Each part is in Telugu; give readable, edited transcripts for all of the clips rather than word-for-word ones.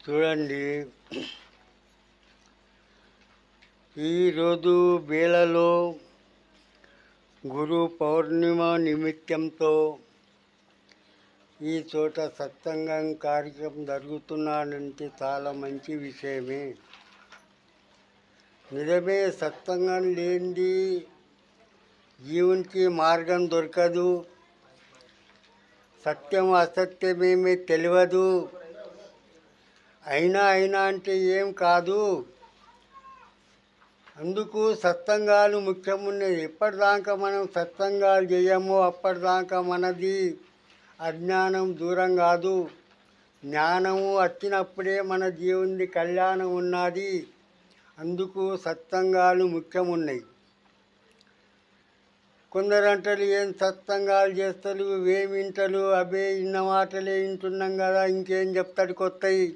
చూడండి, ఈరోజు వేళలో గురు పౌర్ణిమ నిమిత్తంతో ఈ చోట సత్సంగం కార్యక్రమం జరుగుతున్నానంటే చాలా మంచి విషయమే. నిజమే, సత్సంగం లేనిది జీవునికి మార్గం దొరకదు, సత్యం అసత్యమేమీ తెలియదు. అయినా అంటే ఏం కాదు. అందుకు సత్సంగాలు ముఖ్యమున్నది. ఎప్పటిదాకా మనం సత్సంగాలు చేయమో అప్పటిదాకా మనది అజ్ఞానం దూరం కాదు. జ్ఞానము వచ్చినప్పుడే మన జీవుని కళ్యాణం ఉన్నది. అందుకు సత్సంగాలు ముఖ్యమున్నాయి. కొందరు అంటారు, ఏం సత్సంగాలు చేస్తారు, ఏం వింటారు, అవే ఇన్న మాటలే వింటున్నాం కదా, ఇంకేం చెప్తాడు కొత్తవి.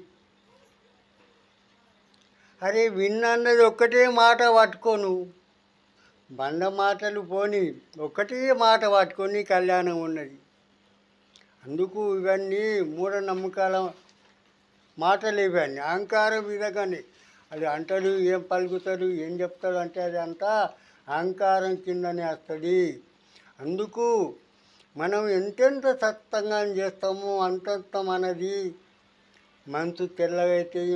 అరే, విన్నన్నది ఒక్కటే మాట పట్టుకోను, బండ మాటలు పోని, ఒక్కటే మాట పట్టుకొని కళ్యాణం ఉన్నది. అందుకు ఇవన్నీ మూఢనమ్మకాల మాటలు. ఇవన్నీ అహంకారం విధంగానే. అది అంటాడు, ఏం పలుకుతాడు, ఏం చెప్తాడు అంటే అది అంతా అహంకారం కిందనే వస్తుంది. అందుకు మనం ఎంతెంత సత్సంగం చేస్తామో అంతంత మనది మనసు తెల్లగా అవుతుంది,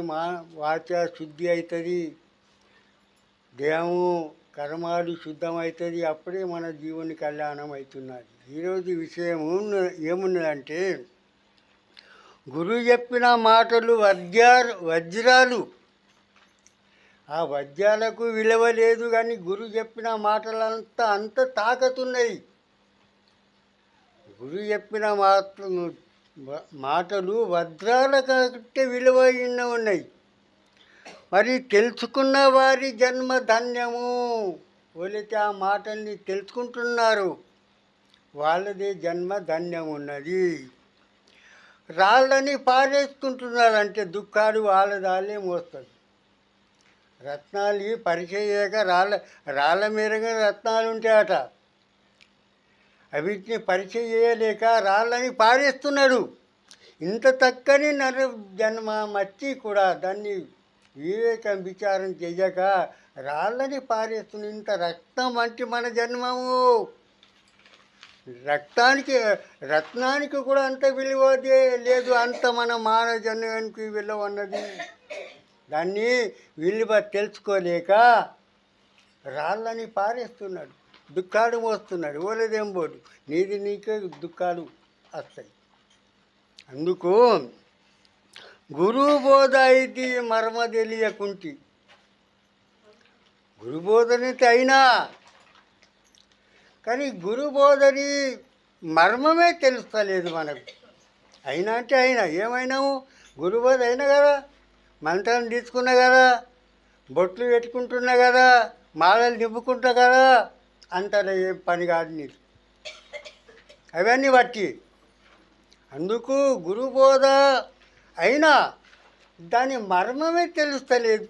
వాచ శుద్ధి అవుతుంది, దేహము కర్మాలు శుద్ధమవుతుంది. అప్పుడే మన జీవుని కళ్యాణం అవుతున్నది. ఈరోజు విషయం ఏమున్నదంటే, గురువు చెప్పిన మాటలు వజ్రాలు. ఆ వజ్రాలకు విలువ లేదు, కానీ గురువు చెప్పిన మాటలంతా అంత తాకతున్నది. గురువు చెప్పిన మాటలు వజ్రాల కంటే విలువైన ఉన్నాయి. మరి తెలుసుకున్న వారి జన్మ ధన్యము. వాళ్ళైతే ఆ మాటల్ని తెలుసుకుంటున్నారు, వాళ్ళదే జన్మ ధన్యం ఉన్నది. రాళ్ళని పారేసుకుంటున్నారంటే దుఃఖాలు వాళ్ళే మోస్తారు. రత్నాలు పరిచయక రాళ్ళ మీదగా రత్నాలు ఉంటాయట. వీటిని పరిచయం చేయలేక రాళ్ళని పారేస్తున్నాడు. ఇంత చక్కని జన్మ మచ్చి కూడా దాన్ని వివేకం విచారం చేయక రాళ్ళని పారేస్తున్న. ఇంత రక్తం వంటి మన జన్మము. రత్నానికి కూడా అంత విలువ లేదు, అంత మన మానవ జన్మానికి విలువ అన్నది. దాన్ని విలువ తెలుసుకోలేక రాళ్ళని పారేస్తున్నాడు, దుఃఖాలు మోస్తున్నాడు. ఓలేదేం పోదు, నీకే దుఃఖాలు వస్తాయి. అందుకు గురువు బోధ ఇది మర్మ తెలియకుంటి. గురుబోధనైతే అయినా, కానీ గురుబోధని మర్మమే తెలుస్తలేదు మనకు. అయినా అంటే అయినా, ఏమైనాము గురుబోధ అయినా కదా, మంత్రాన్ని తీసుకున్నా కదా, బొట్లు పెట్టుకుంటున్నా కదా, మాలలు నింపుకుంటా కదా అంటారు. ఏం పని కాదు నీకు అవన్నీ బట్టి. అందుకు గురుబోధ అయినా దాని మర్మమే తెలుస్తలేదు.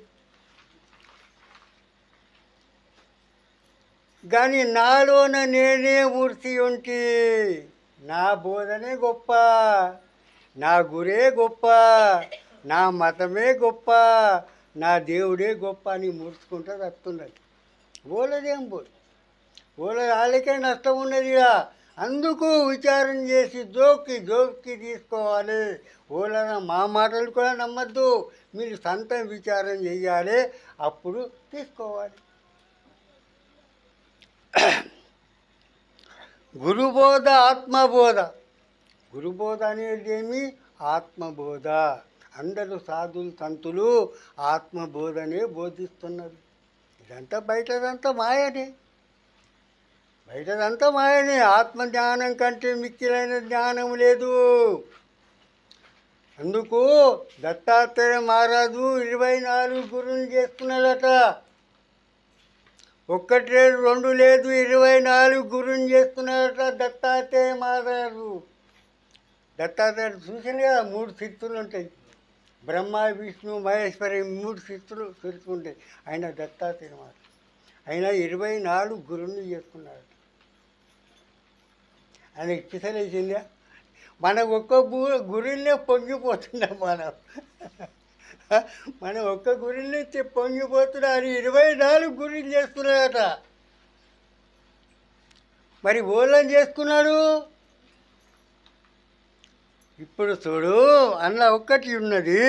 కానీ నాలోన నేనే మూర్తి ఉంటి, నా బోధనే గొప్ప, నా గురే గొప్ప, నా మతమే గొప్ప, నా దేవుడే గొప్ప అని మూర్చుకుంటూ వస్తున్నది. ఓలదేం ఓల వాళ్ళకే నష్టం ఉన్నది. అందుకు విచారం చేసి జోక్కి తీసుకోవాలి. ఓలన మా మాటలు కూడా నమ్మద్దు, మీరు సొంతం విచారం చేయాలి, అప్పుడు తీసుకోవాలి. గురుబోధ ఆత్మబోధ. గురుబోధ అనేది ఏమి? ఆత్మబోధ. అందరూ సాధులు సంతులు ఆత్మబోధనే బోధిస్తున్నారు. ఇదంతా బయటదంతా మాయనే. ఆత్మజ్ఞానం కంటే మిక్కిలైన జ్ఞానం లేదు. అందుకు దత్తాత్రేయ మహారాజు 24 గురువులు చేస్తున్నాడట. 1 లేదు 2 లేదు, 24 గురువుని చేస్తున్నాడట దత్తాత్రేయ మహారాజు. దత్తాత్రేయుడు చూసింది కదా, 3 శక్తులు ఉంటాయి. బ్రహ్మ విష్ణు మహేశ్వరి మూడు శక్తులు తెలుసుకుంటాయి. ఆయన దత్తాత్రేయ మాట ఆయన 24 గురువుని చేసుకున్నాడు. ఆయనకి పిసలేసిందా? మన ఒక్క గురువులనే పొంగిపోతున్నాం మనం ఒక్క గురువుని పొంగిపోతున్నా అని 24 గురువులు చేసుకున్నాడట. మరి ఓళ్ళని చేసుకున్నాడు. ఇప్పుడు చూడు అన్న ఒక్కటి ఉన్నది,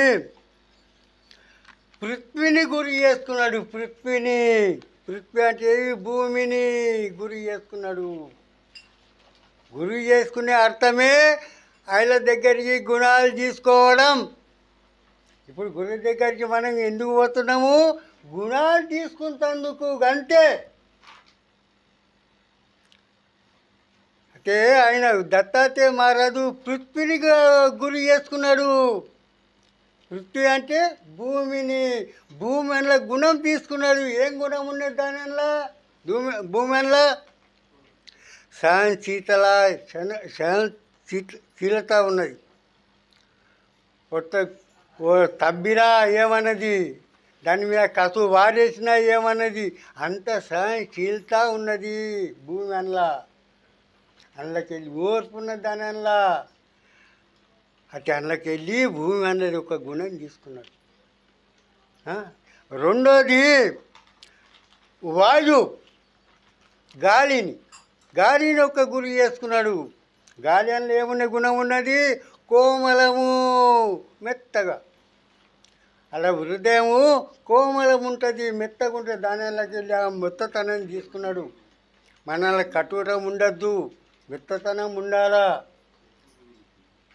పృథ్వీని గురి చేసుకున్నాడు. పృథ్వీ అంటే భూమిని గురి చేసుకున్నాడు. గురి చేసుకునే అర్థమే ఆయన దగ్గరికి గుణాలు తీసుకోవడం. ఇప్పుడు గురువు దగ్గరికి మనం ఎందుకు పోతున్నాము? గుణాలు తీసుకుంటందుకు. అంతే. అంటే ఆయన దత్తాత్రేయ మహారాజు పృథ్వీని గురి చేసుకున్నాడు. పృథ్వీ అంటే భూమిని, భూమి అందులో గుణం తీసుకున్నాడు. ఏం గుణం ఉన్నది దాని అందులో? భూమి అందులో సహనశీలత ఉన్నది. తబ్బినా ఏమన్నది, దాని మీద కసువు వారేసినా ఏమన్నది, అంత సహనశీలత ఉన్నది భూమి అందులో. అందులోకి వెళ్ళి ఓర్పు ఉన్నది దాని అందులో. అటు అందులోకి వెళ్ళి భూమి అన్నది ఒక గుణం తీసుకున్నాడు. రెండోది వాయు, గాలిని ఒక గురి చేసుకున్నాడు. గాలి అందులో ఏమున్న గుణం ఉన్నది? కోమలము, మెత్తగా. అలా హృదయము కోమలం ఉంటుంది, మెత్తగా ఉంటుంది. దాని అందులోకి వెళ్ళి ఆ మెత్తతనం తీసుకున్నాడు. మనల్ని కఠోరం ఉండద్దు, మెత్తతనం ఉండాలా.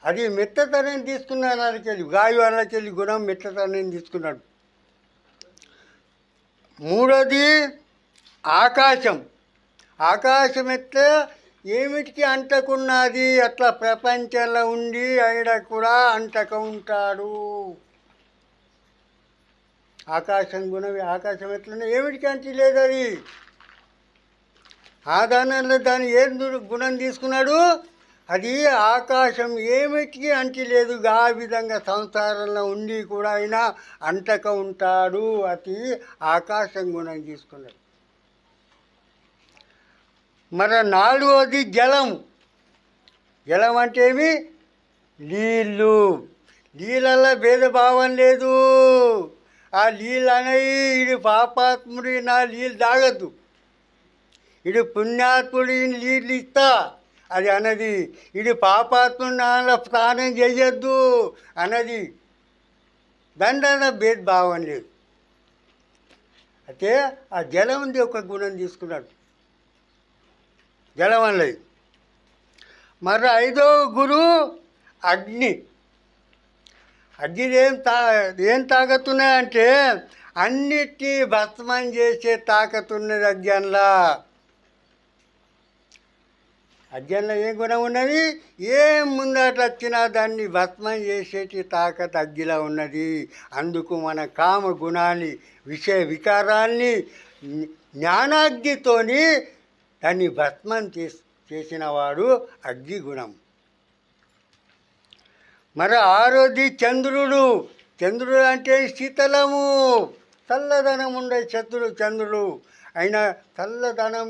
అది మెత్తతనం తీసుకున్నాడు. అందుకెళ్ళి గాయు అందులోకి గుణం మెత్తతనం తీసుకున్నాడు. మూడోది ఆకాశం ఎట్లా ఏమిటికి అంటకున్నది అట్లా ప్రపంచంలో ఉండి ఆయన కూడా అంటక ఉంటాడు. ఆకాశం గుణం, ఆకాశం ఎట్లనే ఏమిటికి అంటి లేదు. అది ఆధారంలో దాన్ని ఏం గుణం తీసుకున్నాడు? అది ఆకాశం ఏమిటికి అంటి లేదు. ఆ విధంగా సంసారంలో ఉండి కూడా ఆయన అంటక ఉంటాడు. అది ఆకాశం గుణం తీసుకున్నాడు. మరి నాలుగోది జలం అంటే ఏమి? నీళ్ళల్లో భేదభావం లేదు. ఆ నీళ్ళు అనేవి ఇది పాపాత్ముడి నా నీళ్ళు తాగద్దు, ఇది పుణ్యాత్ముడి నీళ్ళు ఇస్తా అది అన్నది, ఇది పాపాత్ముడి నాలో స్నానం చేయొద్దు అన్నది. దాంట్లో భేదభావం లేదు. అయితే ఆ జలంది ఒక గుణం తీసుకున్నాడు. జలం అన్నది. మరి ఐదో గురువు అగ్ని ఏం తాకతున్నాయంటే అన్నిటినీ భస్మం చేసే తాకతున్నది అజ్ఞంలో. ఏం గుణం ఉన్నది? ఏం ముందట వచ్చినా దాన్ని భస్మం చేసేటి తాకత్ అగ్గిలో ఉన్నది. అందుకు మన కామ గుణాన్ని, విషయ వికారాన్ని జ్ఞానాగ్నితోని దాన్ని భస్మం చేసిన వాడు అగ్ని గుణం. మరి ఆరోది చంద్రుడు అంటే శీతలము, చల్లదనం ఉండే చంద్రుడు అయిన చల్లదనం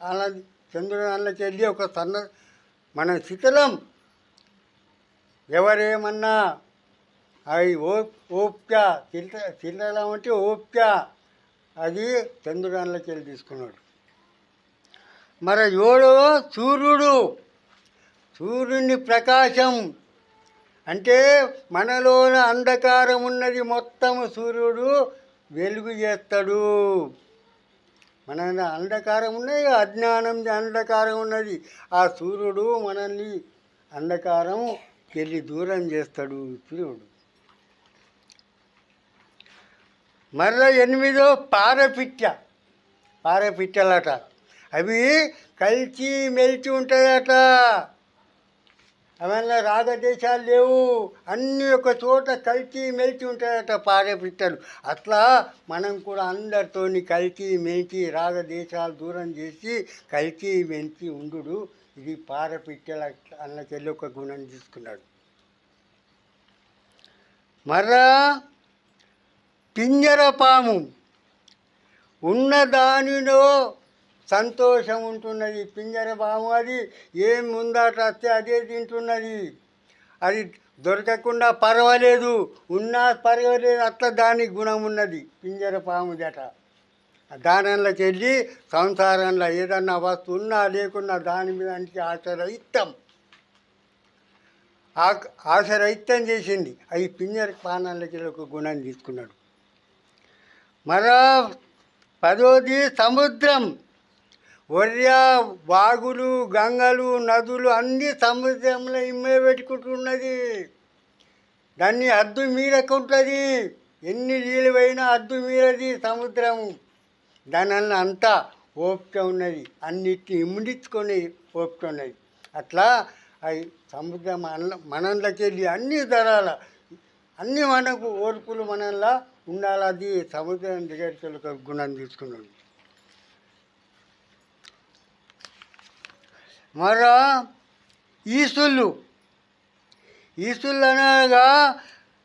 అలా చంద్రుడు అందులోకి వెళ్ళి ఒక మన శీతలం. ఎవరేమన్నా అవి ఓప్య శీతలం అంటే ఓప్య, అది చంద్రుడు అందులోకి వెళ్ళి తీసుకున్నాడు. మరి ఏడో సూర్యుని ప్రకాశం అంటే మనలోన అంధకారం ఉన్నది మొత్తం సూర్యుడు వెలుగు చేస్తాడు. మన అంధకారం ఉన్నది, అజ్ఞానం అంధకారం ఉన్నది. ఆ సూర్యుడు మనల్ని అంధకారం వెళ్ళి దూరం చేస్తాడు సూర్యుడు. మరలా ఎనిమిదో పారపిట్టలట. అవి కలిసి మెలిచి ఉంటాయట. అవన్నీ రాగదేశాలు లేవు, అన్నీ ఒక చోట కలిసి మెలిచి ఉంటాయట పారపిట్టలు. అట్లా మనం కూడా అందరితోని కలిసి మెలిచి రాగదేశాలు దూరం చేసి కలిసి మెలిచి ఉండు. ఇది పారపిట్టల అన్నకెళ్ళి ఒక గుణం తీసుకున్నాడు. మరలా పింజరపాము ఉన్న దానిలో సంతోషం ఉంటున్నది. పింజరపాము అది ఏం ముందట వస్తే అదే తింటున్నది. అది దొరకకుండా పర్వాలేదు, ఉన్నా పర్వాలేదు, అట్లా దానికి గుణం ఉన్నది పింజరపాము జట. దానంలోకి వెళ్ళి సంసారంలో ఏదన్నా వస్తువు ఉన్నా లేకున్నా దాని మీద ఆశ్రయిస్తాం, ఆశ్రయిత్తం చేసింది. అది పింజర పానంలోకి ఒక గుణం తీసుకున్నాడు. మరో 10ది సముద్రం. వర్య వాగులు, గంగలు, నదులు అన్నీ సముద్రంలో ఇమ్మే పెట్టుకుంటున్నది. దాన్ని హద్దు మీరకుంటుంది. ఎన్ని నీళ్ళు పోయినా హద్దు మీరది సముద్రము. దానివల్ల అంతా ఓపిక ఉన్నది, అన్నిటిని ఇమిడించుకొని ఓపిక ఉన్నది. అట్లా అవి సముద్రం మనంలోకి వెళ్ళి అన్ని ధరాల అన్నీ మనకు ఓర్పులు మనల్లా ఉండాలి. అది సముద్రం దగ్గరికి ఒక గుణం తీసుకున్నాడు. మరో ఈసుళ్ళు అనగా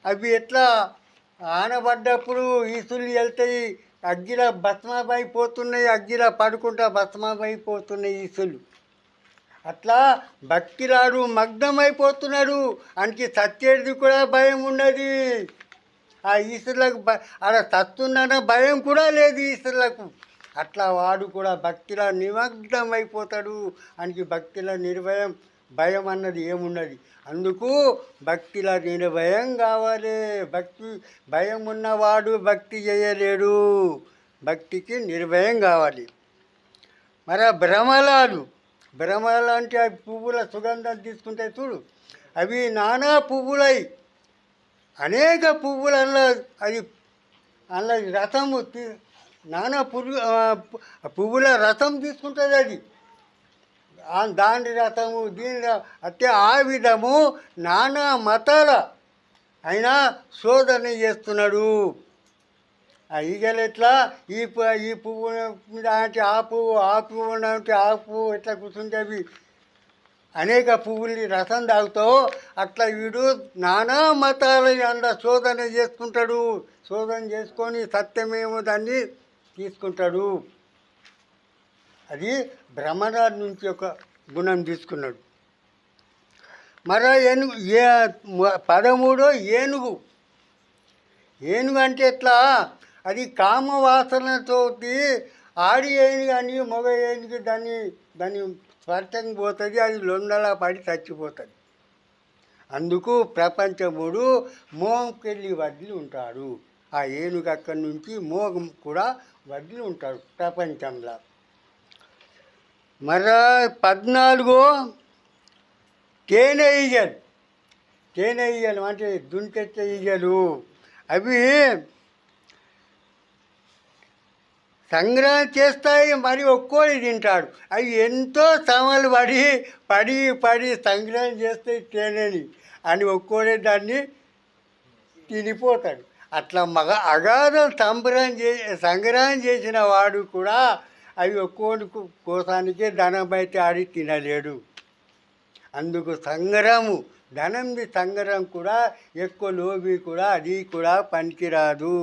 అవి ఎట్లా ఆనబడ్డప్పుడు ఈసుళ్ళు వెళ్తాయి, అగ్గిలా భస్మమైపోతున్నాయి, అగ్గిలా పడుకుంటా భస్మమైపోతున్నాయి ఈసుళ్ళు. అట్లా భక్తిరాడు మగ్నమైపోతున్నాడు. ఆయనకి సత్యేది కూడా భయం ఉన్నది. ఆ ఈశ్వరులకు అలా సత్తున్న భయం కూడా లేదు ఈశ్వరులకు. అట్లా వాడు కూడా భక్తిలో నిమగ్నమైపోతాడు. ఆయనకి భక్తిలో నిర్భయం, భయం అన్నది ఏమున్నది. అందుకు భక్తిలో నిర్భయం కావాలి. భయం ఉన్నవాడు భక్తి చేయలేడు. భక్తికి నిర్భయం కావాలి. మరి భ్రమలాలు అంటే అవి పువ్వుల సుగంధం తీసుకుంటే చూడు, అవి నానా పువ్వులై అనేక పువ్వులలో అది అలా రసము నానా పువ్వుల రసం తీసుకుంటుంది. అది దాని రసము దీని అంటే ఆ విధము నానా మతాల అయినా శోధన చేస్తున్నాడు. ఆ ఈగలు ఎట్లా ఈ పువ్వు మీద అంటే ఆ పువ్వు అంటే ఆ పువ్వు ఎట్లా కూర్చుంటే అవి అనేక పువ్వుల్ని రసం తాగుతావు, అట్లా వీడు నానా మతాల అంత శోధన చేసుకుంటాడు. శోధన చేసుకొని సత్యమేమో దాన్ని తీసుకుంటాడు. అది భ్రమణ నుంచి ఒక గుణం తీసుకున్నాడు. మరో 13 ఏనుగు అంటే ఎట్లా, అది కామవాసనతోటి ఆడి ఏనుగు అని మగ ఏనుగు దాన్ని స్పర్శం పోతుంది, అది లొండలా పడి చచ్చిపోతుంది. అందుకు ప్రపంచముడు మోహంకెళ్ళి వదిలి ఉంటాడు. ఆ ఏనుగు అక్కడి నుంచి మోహం కూడా వదిలి ఉంటాడు ప్రపంచంలో. మరో 14 తేనె ఈగలు అంటే దుంకెచ్చ ఈగలు. అవి సంగ్రహం చేస్తాయి, మరి ఒక్కోడి తింటాడు. అవి ఎంతో శ్రమలు పడి సంగ్రహం చేస్తాయి తేనెని అని ఒక్కోడే దాన్ని తినిపోతాడు. అట్లా అగాధం సంగ్రహం చేసిన వాడు కూడా అవి ఒక్కోడి కోసానికే ధనం అయితే ఆడి తినలేడు. అందుకు సంగ్రహము, ధనంది సంగ్రహం కూడా ఎక్కువ లోబి కూడా అది కూడా పనికిరాదు.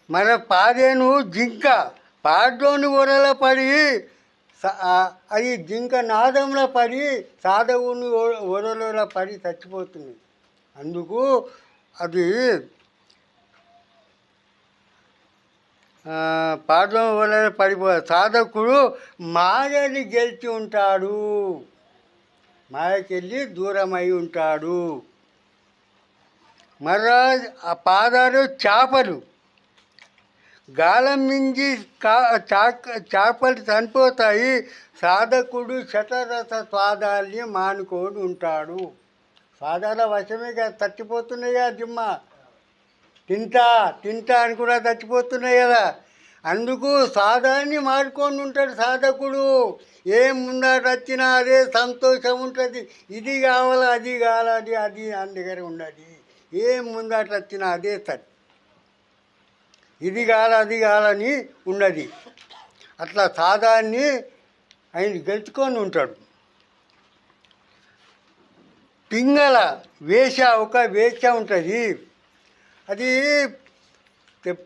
మన 15 జింక పాడ్లోని ఒరల పడి అది జింక నాదంలో పడి సాధవుని ఒరలో పడి చచ్చిపోతుంది. అందుకు అది పాదం వల్ల సాధకుడు మాయని గెలిచి ఉంటాడు, మాయకెళ్ళి దూరమై ఉంటాడు. మరో ఆ పాదాలు చేపలు, గాలం మించి చేపలు చనిపోతాయి. సాధకుడు శతరస స్వాదాల్ని మానుకొని ఉంటాడు. స్వాదాల వశమేగా చచ్చిపోతున్నాయా జిమ్మ, తింటా అని కూడా చచ్చిపోతున్నాయి కదా. అందుకు సాధాన్ని మాడుకొని ఉంటాడు సాధకుడు. ఏం ముందట వచ్చినా అదే సంతోషం ఉంటుంది. ఇది కావాలా అది కావాలి అది అని దగ్గర ఉన్నది. ఏం ముందట వచ్చినా అదే సరి, ఇది కావాలి అది కావాలని ఉన్నది. అట్లా సాధాన్ని ఆయన గెలుచుకొని ఉంటాడు. పింగళ వేష, ఒక వేష ఉంటుంది. అది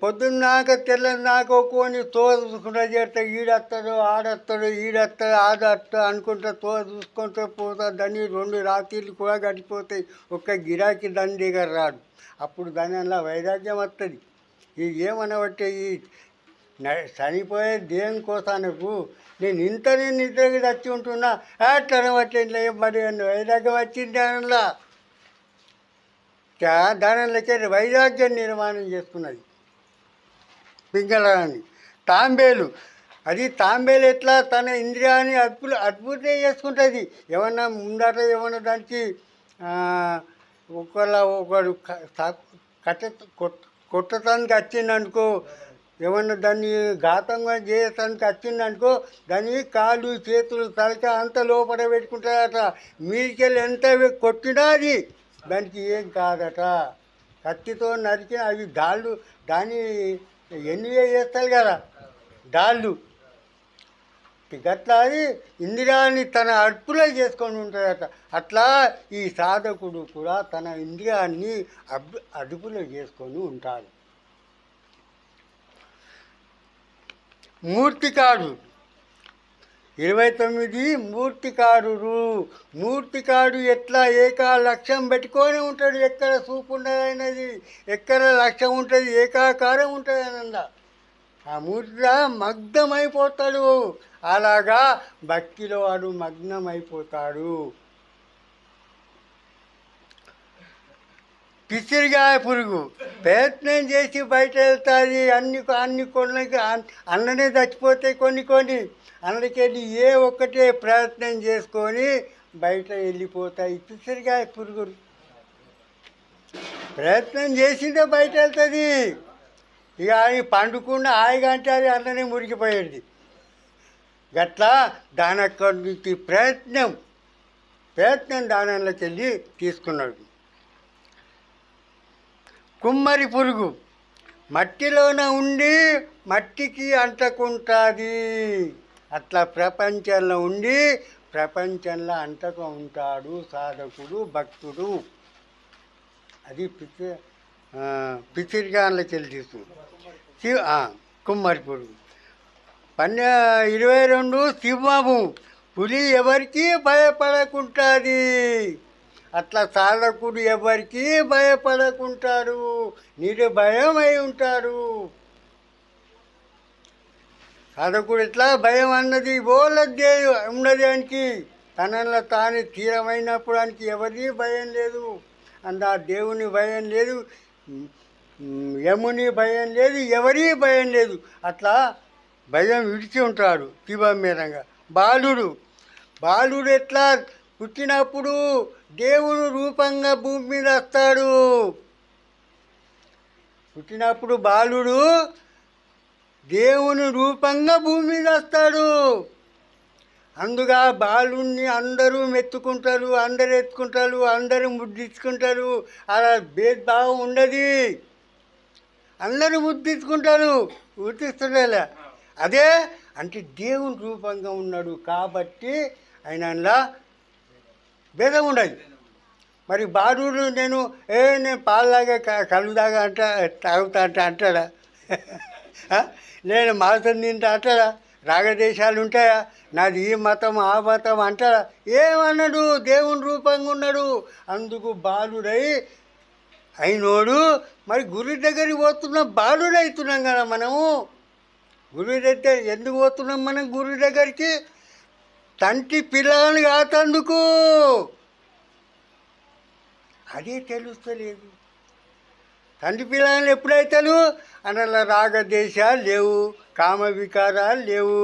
పొద్దున్నాక తెల్లన్నాక కొని తోద చూసుకుంటా చేస్తా, ఈడొస్తాడు ఆడొస్తాడు ఈడొస్తాడు ఆడొస్తా అనుకుంటా తోద చూసుకుంటూ పోతా. దాన్ని 2 రాత్రులు కూడా గడిపోతాయి, ఒక్క గిరాకీ దాని దగ్గర రాడు. అప్పుడు దాని అలా వైరాగ్యం వస్తుంది. ఇది ఏమనబట్టే ఈ చనిపోయే దేని కోసానికి నేను ఇంతనే నిద్రకి వచ్చి ఉంటున్నా అట్లా అనబట్టే మరి వైరాగ్యం వచ్చింది దానిలో. దానిలోకి వైరాగ్యం నిర్మాణం చేసుకున్నది పింగళాన్ని. తాంబేలు, అది తాంబేలు ఎట్లా తన ఇంద్రియాన్ని అద్భుతం చేసుకుంటుంది. ఏమన్నా ముందట ఏమన్నా దానికి ఒకడు కొట్టడానికి వచ్చిందనుకో, ఏమన్నా దాన్ని ఘాతంగా చేయటానికి వచ్చిందనుకో, దాన్ని కాళ్ళు చేతులు తలక అంత లోపల పెట్టుకుంటారట. మీదికెళ్ళి ఎంత కొట్టినా అది దానికి ఏం కాదట. కత్తితో నరికిన అవి దాళ్ళు దాన్ని ఎన్నివే చేస్తారు కదా దాళ్ళు, గట్లా అది ఇంద్రియాన్ని తన అదుపులో చేసుకొని ఉంటాడట. అట్లా ఈ సాధకుడు కూడా తన ఇంద్రియాన్ని అదుపులో చేసుకొని ఉంటాడు. మూర్తికాడు 29 మూర్తికారుడు. మూర్తికాడు ఎట్లా లక్ష్యం పెట్టుకొని ఉంటాడు. ఎక్కడ చూపు ఉండదైనది, ఎక్కడ లక్ష్యం ఉంటుంది, ఏకాకారం ఉంటుంది అనంద. ఆ మూర్తిగా మగ్నమైపోతాడు. అలాగా భక్తిలో వాడు మగ్నమైపోతాడు. పిసిరిగాయ పురుగు ప్రయత్నం చేసి బయట వెళ్తుంది. అన్ని కొనలకి అన్ననే చచ్చిపోతాయి కొన్ని. అందుకెళ్ళి ఏ ఒక్కటే ప్రయత్నం చేసుకొని బయట వెళ్ళిపోతాయి పిసిరిగాయ పురుగులు. ప్రయత్నం చేసిందే బయట వెళ్తుంది. ఇక అది పండుకుండా హాయిగా అంటే అది అన్ననే మురిగిపోయేది. గట్లా దాని అక్కడి నుంచి ప్రయత్నం దానిలోకి వెళ్ళి తీసుకున్నాడు. కుమ్మరి పురుగు మట్టిలోన ఉండి మట్టికి అంటకుంటుంది. అట్లా ప్రపంచంలో ఉండి ప్రపంచంలో అంటకు ఉంటాడు సాధకుడు, భక్తుడు. అది పిసిరిగాన్లకి వెళ్ళి తీసుకుంది కుమ్మరి పురుగు. 22 సింహము, పులి ఎవరికి భయపడకుంటుంది. అట్లా సాధకుడు ఎవరికి భయపడకుంటాడు, నిర్భయమై ఉంటాడు. సాధకుడు ఎట్లా భయం అన్నది ఓలద్దే ఉన్నది. ఆయనకి తనలో తాను తీరమైనప్పుడు ఆయనకి ఎవరి భయం లేదు. ఆ దేవుని భయం లేదు, యముని భయం లేదు, ఎవరి భయం లేదు. అట్లా భయం విడిచి ఉంటాడు తీవ్రంగా. బాలుడు ఎట్లా పుట్టినప్పుడు దేవుడు రూపంగా భూమి మీద వస్తాడు. పుట్టినప్పుడు బాలుడు దేవుని రూపంగా భూమి మీద వస్తాడు. అందుగా బాలుణ్ణి అందరూ మెచ్చుకుంటారు, అందరు ఎత్తుకుంటారు, అందరూ ముద్దించుకుంటారు. అలా భేదభావం ఉండదు. అందరూ ముద్దించుకుంటారు, గుర్తిస్తుండే. అదే అంటే దేవుని రూపంగా ఉన్నాడు కాబట్టి ఆయనలా భేదం ఉండదు. మరి బాలుడు నేను పాలలాగా కలుదాగా తాగుతా అంటాడా? నేను మాంసం తింటా అంటాడా? రాగదేశాలు ఉంటాయా? నాది ఈ మతం ఆ మతం అంటాడా? ఏమన్నాడు? దేవుని రూపంగా ఉన్నాడు. అందుకు బాలుడై అయినోడు. మరి గురి దగ్గరికి పోతున్నాం, బాలుడు అవుతున్నాం కదా మనము. గురువు దగ్గర ఎందుకు పోతున్నాం మనం? గురువు దగ్గరికి తంటి పిల్లలు కాతందుకు. అదే తెలుస్తలేదు. తండ్రి పిల్లలు ఎప్పుడైతారు అందులో రాగదేశాలు లేవు, కామ వికారాలు లేవు,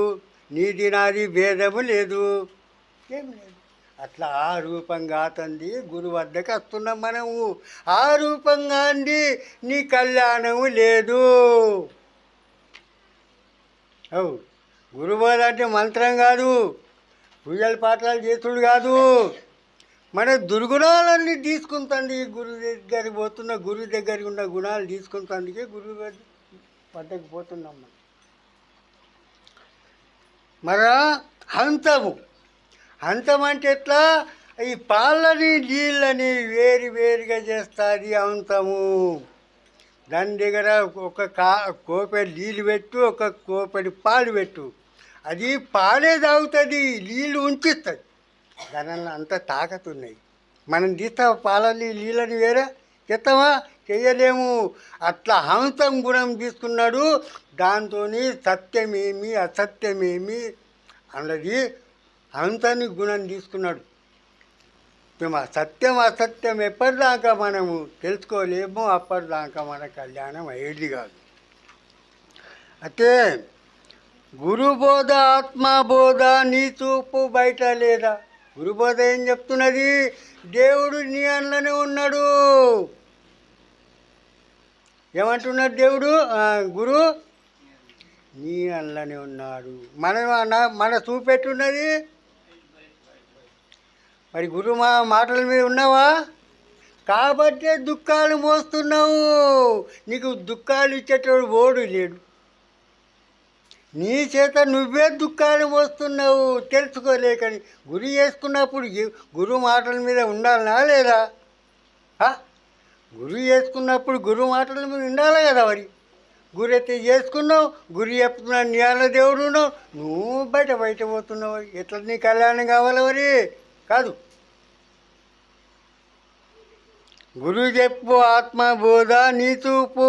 నీది నాది భేదము లేదు, ఏం లేదు. అట్లా ఆ రూపంగా అతంది గురు వద్దకు వస్తున్నాం మనము. ఆ రూపంగా అండి నీ కళ్యాణము లేదు. గురుబోధ అంటే మంత్రం కాదు, పూజల పాఠాలు చేసుడు కాదు. మన దుర్గుణాలన్నీ తీసుకుంటుంది. గురువు దగ్గరికి పోతున్న గురువు దగ్గరికి ఉన్న గుణాలు తీసుకుంటుందికే గురువు వద్దకు పోతున్నాం మనం. మరి హంతము అంటే ఎట్లా? ఈ పాలని నీళ్ళని వేరు వేరుగా చేస్తుంది అమృతము. దాని దగ్గర ఒక కోపెడు నీళ్ళు పెట్టు, ఒక కోపెడు పాలు పెట్టు, అది పాలే తాగుతుంది, నీళ్ళు ఉంచిస్తుంది. దానిలో అంత తాకతున్నాయి. మనం తీస్తాం పాలని నీళ్ళని వేరే చెత్తమా? చెయ్యలేము. అట్లా హంసం గుణం తీసుకున్నాడు. దాంతో సత్యమేమి అసత్యమేమి అన్నది హంసని గుణం తీసుకున్నాడు. మేము సత్యం అసత్యం ఎప్పటిదాకా మనము తెలుసుకోలేము, అప్పటిదాకా మన కళ్యాణం అయ్యేది కాదు. అయితే గురుబోధ ఆత్మబోధ నీ చూపు బయట లేదా? గురుబోధ ఏం చెప్తున్నది? దేవుడు నీ అందులోనే ఉన్నాడు. ఏమంటున్నాడు దేవుడు? గురు నీ అందులోనే ఉన్నాడు. మన చూపెట్టున్నది. మరి గురు మాటల మీద ఉన్నావా? కాబట్టే దుఃఖాలు మోస్తున్నావు. నీకు దుఃఖాలు ఇచ్చేటోడు ఓడు లేడు. నీ చేత నువ్వే దుఃఖాలు మోస్తున్నావు తెలుసుకోలేకని. గురి చేసుకున్నప్పుడు గురువు మాటల మీద ఉండాలనా లేదా? గురువు చేసుకున్నప్పుడు గురువు మాటల మీద ఉండాలి కదా. మరి గురి అయితే చేసుకున్నావు, గురి చెప్తున్నావు, నీ దేవుడు ఉన్నావు, నువ్వు బయట పోతున్నావు. ఎట్లా నీ కళ్యాణం కావాలి? మరి కాదు. గురువు చెప్పు ఆత్మబోధ నీ చూపు